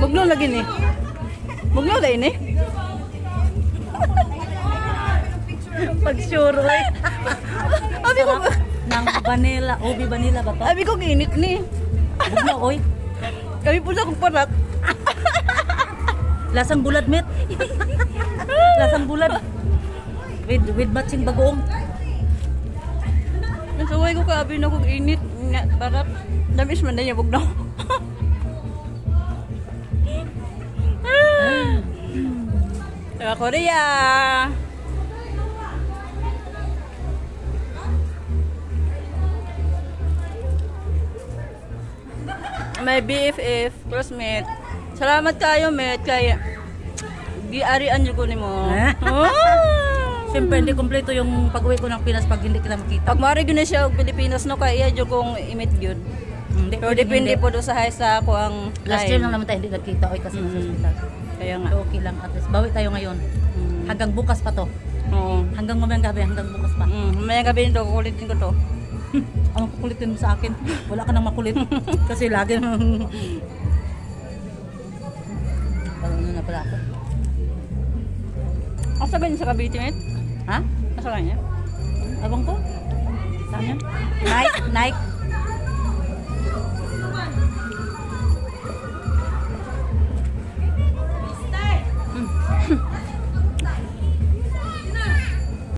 Mugno lagi ni. Mugno dai ni. Pag sure oy. Abi ko Nang vanilla, ubi vanilla ba to? abi ko ginit ni. Bugno oy. Kami pula kong parat. Lasang bulad met. Lasang bulad. With matching bagoong. Nasaway ko ka abi na kong init nga parat. Damis man na niya bugno. Taga Korea. May BFF, classmate. Salamat kayo, mate. Kaya giarian niyo ko ni mo. Siyempre, hindi kompleto yung pag-uwi ko ng Pinas pag hindi kita makita. Pag mari gyud na siya og Pilipinas no kaya jud kong imit gyud. Hindi, Pero depende po do sa hay sa ako ang Last year lang naman tayo hindi nagkita oy kasi nasa hospital. Kaya nga. So, okay lang. At least, bawi tayo ngayon. Hanggang bukas pa to. Oo. Hanggang mamayang gabi, hanggang bukas pa. May gabi nito kukulitin ko to. Ang kukulitin mo sa akin, wala ka nang makulit. Kasi lagi nang... Parang na pala ako. Asa ganyan sa Cavite, mate? Ha? Asa ganyan? Abang ko? Saan yan? Nike, Nike.